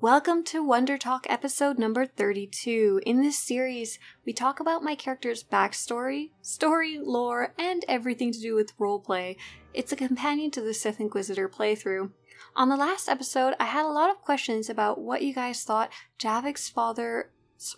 Welcome to Wondertalk episode number 32. In this series, we talk about my character's backstory, story, lore, and everything to do with roleplay. It's a companion to the Sith Inquisitor playthrough. On the last episode, I had a lot of questions about what you guys thought Javiik's father's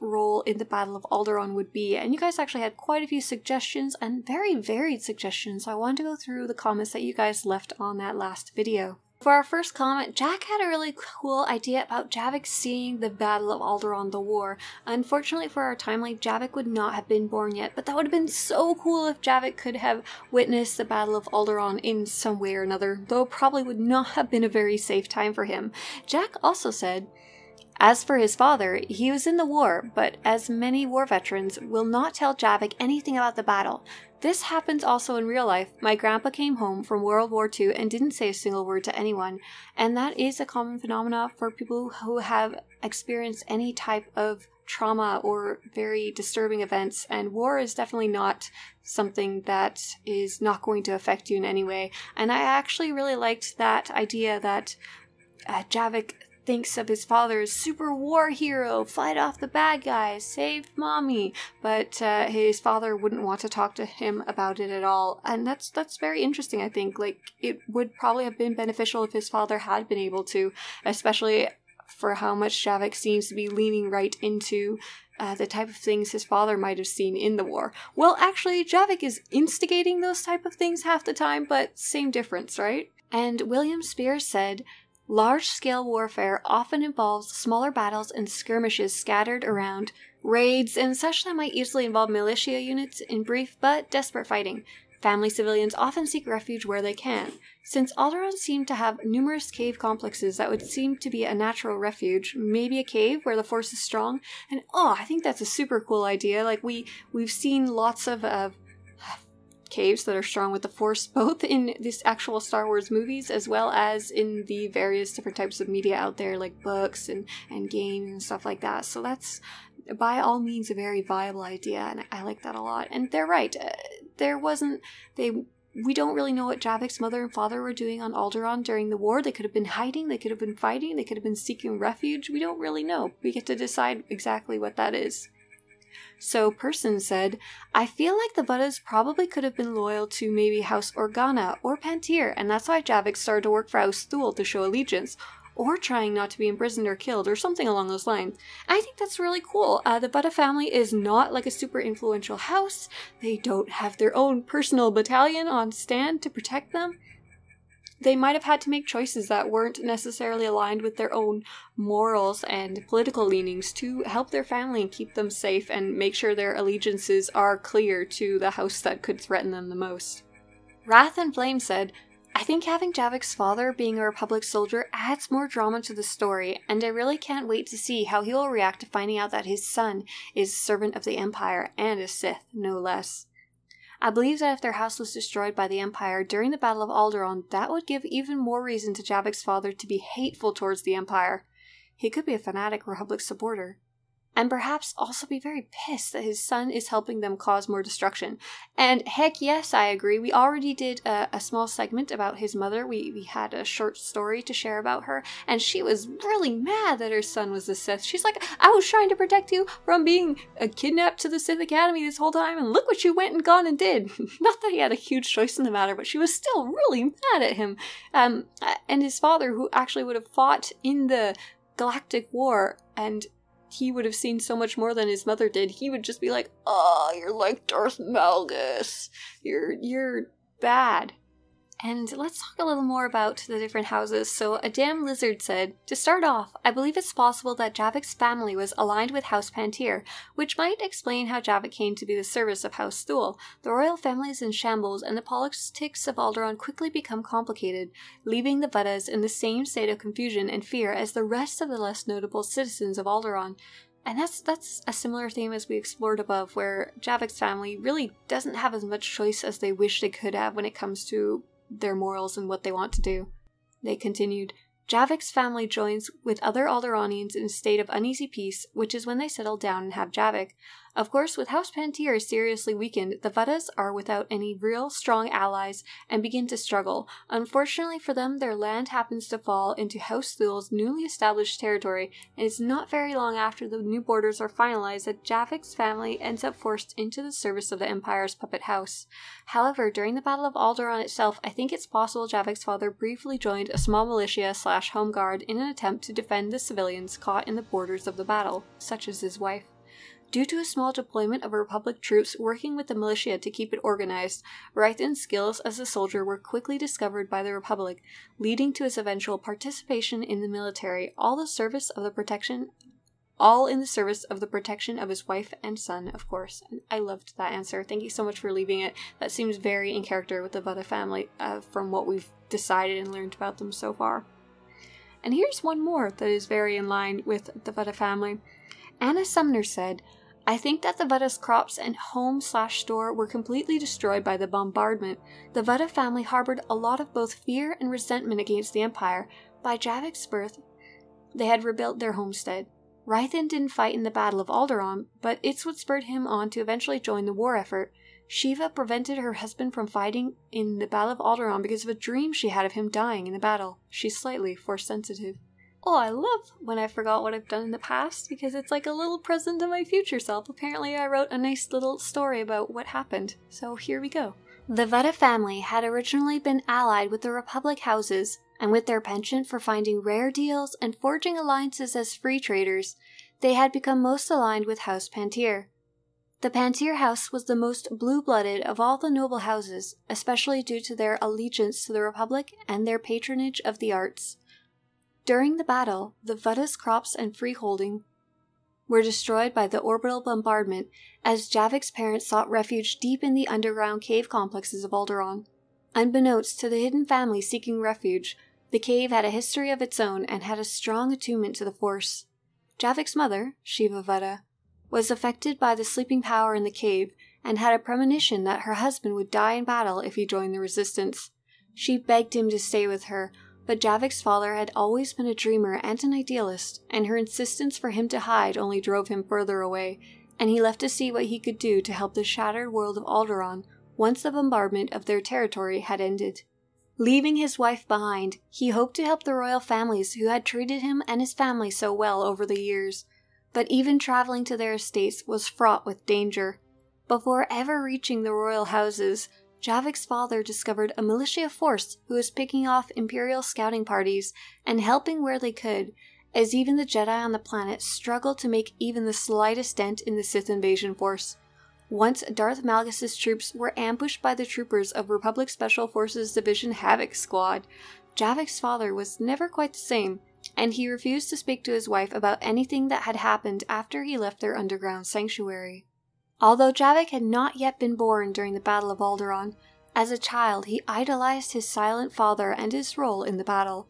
role in the Battle of Alderaan would be, and you guys actually had quite a few suggestions, and very varied suggestions, so I wanted to go through the comments that you guys left on that last video. For our first comment, Jack had a really cool idea about Javiik seeing the Battle of Alderaan, the war. Unfortunately for our timeline, Javiik would not have been born yet, but that would have been so cool if Javiik could have witnessed the Battle of Alderaan in some way or another, though it probably would not have been a very safe time for him. Jack also said, as for his father, he was in the war, but as many war veterans, will not tell Javiik anything about the battle. This happens also in real life. My grandpa came home from World War II and didn't say a single word to anyone, and that is a common phenomenon for people who have experienced any type of trauma or very disturbing events, and war is definitely not something that is not going to affect you in any way. And I actually really liked that idea that Javiik thinks of his father as super war hero, fight off the bad guys, save mommy, but his father wouldn't want to talk to him about it at all, and that's very interesting. I think it would probably have been beneficial if his father had been able to, especially for how much Javiik seems to be leaning right into the type of things his father might have seen in the war. Well, actually, Javiik is instigating those type of things half the time, but same difference, right? And William Spears said, large-scale warfare often involves smaller battles and skirmishes scattered around, raids, and such that might easily involve militia units in brief but desperate fighting. Family civilians often seek refuge where they can. Since Alderaan seemed to have numerous cave complexes that would seem to be a natural refuge, maybe a cave where the force is strong, and I think that's a super cool idea. We've seen lots of caves that are strong with the Force, both in this actual Star Wars movies as well as in the various different types of media out there, like books and games and stuff like that. So that's by all means a very viable idea, and I like that a lot. And they're right, we don't really know what Javiik's mother and father were doing on Alderaan during the war. They could have been hiding, they could have been fighting, they could have been seeking refuge. We don't really know. We get to decide exactly what that is. So Person said, I feel like the Vuttas probably could have been loyal to maybe House Organa or Pantir, and that's why Javiik started to work for House Thule to show allegiance, or trying not to be imprisoned or killed, or something along those lines. I think that's really cool. The Vutta family is not like a super influential house. They don't have their own personal battalion on stand to protect them. They might have had to make choices that weren't necessarily aligned with their own morals and political leanings to help their family and keep them safe and make sure their allegiances are clear to the house that could threaten them the most. Wrath and Flame said, I think having Javiik's father being a Republic soldier adds more drama to the story, and I really can't wait to see how he will react to finding out that his son is a servant of the Empire and a Sith, no less. I believe that if their house was destroyed by the Empire during the Battle of Alderaan, that would give even more reason to Javiik's father to be hateful towards the Empire. He could be a fanatic Republic supporter, and perhaps also be very pissed that his son is helping them cause more destruction. And heck yes, I agree. We already did a small segment about his mother. We had a short story to share about her, and she was really mad that her son was a Sith. She's like, I was trying to protect you from being kidnapped to the Sith Academy this whole time, and look what you went and gone and did. Not that he had a huge choice in the matter, but she was still really mad at him. And his father, who actually would have fought in the Galactic War, and he would have seen so much more than his mother did. He would just be like, you're like Darth Malgus. You're bad. And let's talk a little more about the different houses. So a damn lizard said, to start off, I believe it's possible that Javiik's family was aligned with House Pantir, which might explain how Javiik came to be the service of House Thule. The royal family is in shambles, and the politics of Alderaan quickly become complicated, leaving the Vuttas in the same state of confusion and fear as the rest of the less notable citizens of Alderaan. And that's a similar theme as we explored above, where Javiik's family really doesn't have as much choice as they wish they could have when it comes to their morals and what they want to do. They continued, Javiik's family joins with other Alderaanians in a state of uneasy peace, which is when they settle down and have Javiik. Of course, with House Pantir seriously weakened, the Vuttas are without any real strong allies and begin to struggle. Unfortunately for them, their land happens to fall into House Thul's newly established territory, and it's not very long after the new borders are finalized that Javiik's family ends up forced into the service of the Empire's puppet house. However, during the Battle of Alderaan itself, I think it's possible Javiik's father briefly joined a small militia/home guard in an attempt to defend the civilians caught in the borders of the battle, such as his wife. Due to a small deployment of Republic troops working with the militia to keep it organized, Rythan's skills as a soldier were quickly discovered by the Republic, leading to his eventual participation in the military, all in the service of the protection of his wife and son, of course. And I loved that answer. Thank you so much for leaving it. That seems very in character with the Vutta family from what we've decided and learned about them so far. And here's one more that is very in line with the Vutta family. Anna Sumner said, "I think that the Vuttas' crops and home/store were completely destroyed by the bombardment. The Vutta family harbored a lot of both fear and resentment against the Empire. By Javiik's birth, they had rebuilt their homestead. Rythan didn't fight in the Battle of Alderaan, but it's what spurred him on to eventually join the war effort. Shiva prevented her husband from fighting in the Battle of Alderaan because of a dream she had of him dying in the battle. She's slightly Force-sensitive." Oh, I love when I forgot what I've done in the past, because it's like a little present to my future self. Apparently I wrote a nice little story about what happened, so here we go. The Vutta family had originally been allied with the Republic houses, and with their penchant for finding rare deals and forging alliances as free traders, they had become most aligned with House Pantir. The Pantir house was the most blue-blooded of all the noble houses, especially due to their allegiance to the Republic and their patronage of the arts. During the battle, the Vuttas' crops and freeholding were destroyed by the orbital bombardment as Javiik's parents sought refuge deep in the underground cave complexes of Alderaan. Unbeknownst to the hidden family seeking refuge, the cave had a history of its own and had a strong attunement to the Force. Javiik's mother, Shiva Vutta, was affected by the sleeping power in the cave and had a premonition that her husband would die in battle if he joined the resistance. She begged him to stay with her, but Javiik's father had always been a dreamer and an idealist, and her insistence for him to hide only drove him further away, and he left to see what he could do to help the shattered world of Alderaan once the bombardment of their territory had ended. Leaving his wife behind, he hoped to help the royal families who had treated him and his family so well over the years, but even traveling to their estates was fraught with danger. Before ever reaching the royal houses, Javiik's father discovered a militia force who was picking off Imperial scouting parties and helping where they could, as even the Jedi on the planet struggled to make even the slightest dent in the Sith invasion force. Once Darth Malgus' troops were ambushed by the troopers of Republic Special Forces Division Havoc Squad, Javiik's father was never quite the same, and he refused to speak to his wife about anything that had happened after he left their underground sanctuary. Although Javiik had not yet been born during the Battle of Alderaan, as a child he idolized his silent father and his role in the battle.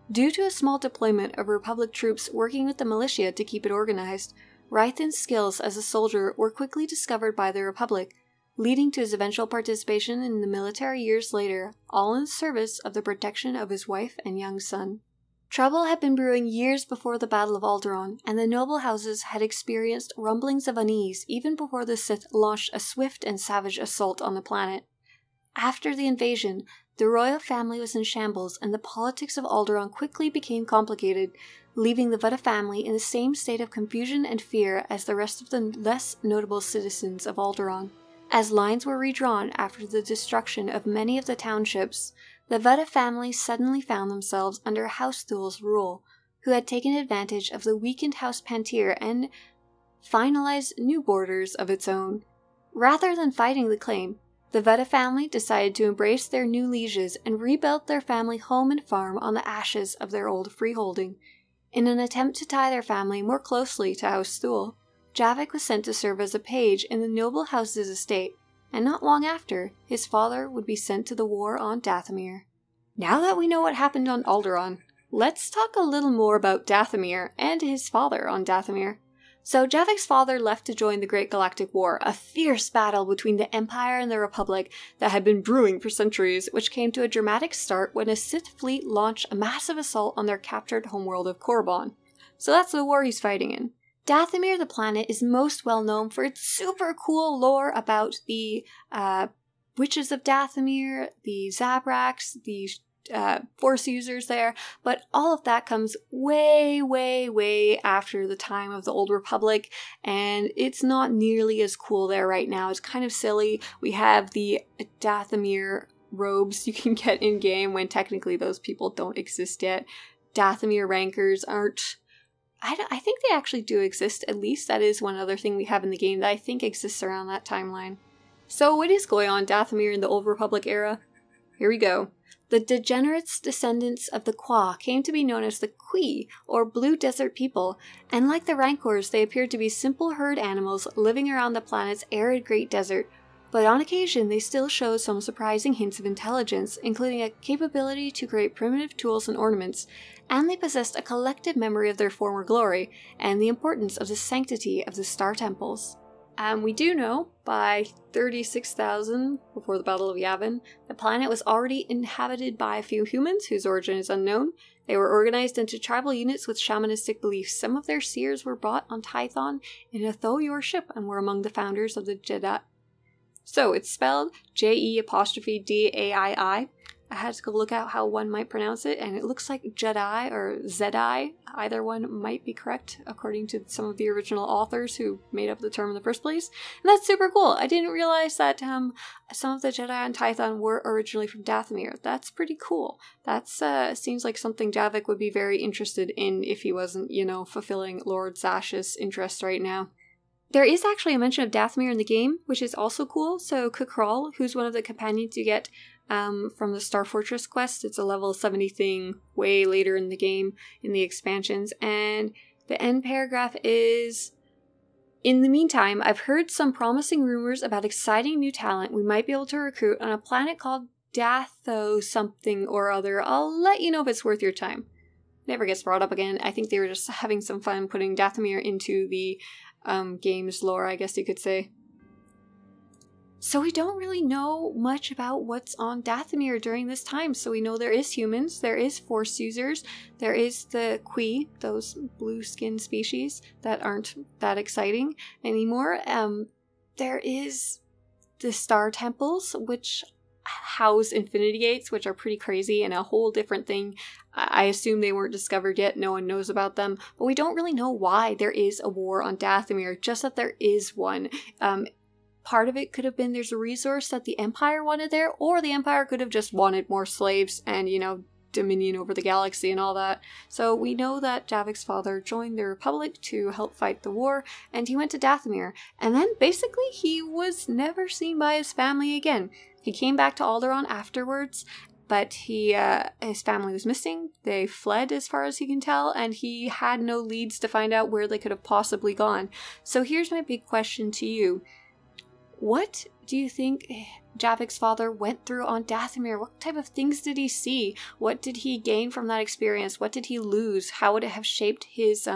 Due to a small deployment of Republic troops working with the militia to keep it organized, Rythan's skills as a soldier were quickly discovered by the Republic, leading to his eventual participation in the military years later, all in service of the protection of his wife and young son. Trouble had been brewing years before the Battle of Alderaan, and the noble houses had experienced rumblings of unease even before the Sith launched a swift and savage assault on the planet. After the invasion, the royal family was in shambles, and the politics of Alderaan quickly became complicated, leaving the Vutta family in the same state of confusion and fear as the rest of the less notable citizens of Alderaan. As lines were redrawn after the destruction of many of the townships, the Vutta family suddenly found themselves under House Thul's rule, who had taken advantage of the weakened House Pantir and finalized new borders of its own. Rather than fighting the claim, the Vutta family decided to embrace their new lieges and rebuilt their family home and farm on the ashes of their old freeholding. In an attempt to tie their family more closely to House Thul, Javiik was sent to serve as a page in the noble house's estate, and not long after, his father would be sent to the war on Dathomir. Now that we know what happened on Alderaan, let's talk a little more about Dathomir and his father on Dathomir. So Javik's father left to join the Great Galactic War, a fierce battle between the Empire and the Republic that had been brewing for centuries, which came to a dramatic start when a Sith fleet launched a massive assault on their captured homeworld of Korriban. So that's the war he's fighting in. Dathomir, the planet, is most well known for its super cool lore about the witches of Dathomir, the Zabraks, the Force users there, but all of that comes way, way, way after the time of the Old Republic, and it's not nearly as cool there right now. It's kind of silly. We have the Dathomir robes you can get in-game when technically those people don't exist yet. Dathomir rankers aren't... I think they actually do exist, at least. That is one other thing we have in the game that I think exists around that timeline. So what is going on Dathomir in the Old Republic era? Here we go. The degenerates descendants of the Qua came to be known as the Qui, or Blue Desert People, and like the Rancors, they appeared to be simple herd animals living around the planet's arid Great Desert. But on occasion, they still show some surprising hints of intelligence, including a capability to create primitive tools and ornaments, and they possessed a collective memory of their former glory, and the importance of the sanctity of the Star Temples. We do know, by 36,000 before the Battle of Yavin, the planet was already inhabited by a few humans whose origin is unknown. They were organized into tribal units with shamanistic beliefs. Some of their seers were brought on Tython in a Thoyor ship and were among the founders of the Jedi. So it's spelled J-E'-D-A-I-I. I had to go look out how one might pronounce it, and it looks like Jedi or Zedai. Either one might be correct, according to some of the original authors who made up the term in the first place. And that's super cool. I didn't realize that some of the Jedi on Tython were originally from Dathomir. That's pretty cool. That seems like something Javiik would be very interested in if he wasn't, fulfilling Lord Zash's interest right now. There is actually a mention of Dathomir in the game, which is also cool. So Kukral, who's one of the companions you get from the Star Fortress quest, it's a level 70 thing way later in the game, in the expansions, and the end paragraph is, "In the meantime, I've heard some promising rumors about exciting new talent we might be able to recruit on a planet called Datho something or other. I'll let you know if it's worth your time." Never gets brought up again. I think they were just having some fun putting Dathomir into the game's lore, I guess you could say. So we don't really know much about what's on Dathomir during this time. So we know there is humans, there is Force users, there is the Qui, those blue-skinned species that aren't that exciting anymore. There is the Star Temples, which house Infinity Gates, which are pretty crazy and a whole different thing. I assume they weren't discovered yet, no one knows about them, but we don't really know why there is a war on Dathomir, just that there is one. Part of it could have been there's a resource that the Empire wanted there, or the Empire could have just wanted more slaves and, dominion over the galaxy and all that. So we know that Javik's father joined the Republic to help fight the war, and he went to Dathomir, and then basically he was never seen by his family again. He came back to Alderaan afterwards, but his family was missing. They fled as far as he can tell, and he had no leads to find out where they could have possibly gone. So here's my big question to you. What do you think Javik's father went through on Dathomir? What type of things did he see? What did he gain from that experience? What did he lose? How would it have shaped his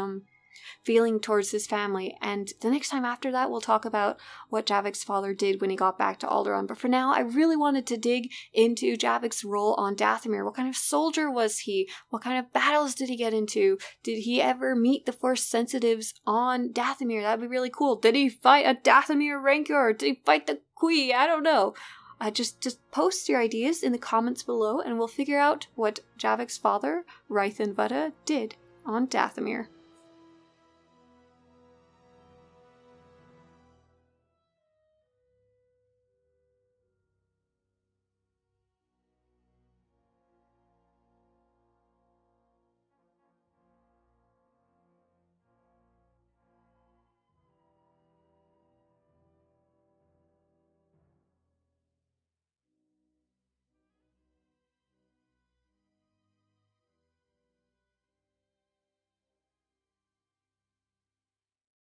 feeling towards his family? And the next time after that, we'll talk about what Javik's father did when he got back to Alderaan. But for now, I really wanted to dig into Javik's role on Dathomir. What kind of soldier was he? What kind of battles did he get into? Did he ever meet the Force sensitives on Dathomir? That'd be really cool. Did he fight a Dathomir Rancor? Did he fight the Qui? I don't know. Just post your ideas in the comments below, and we'll figure out what Javik's father, Rythan Vutta, did on Dathomir.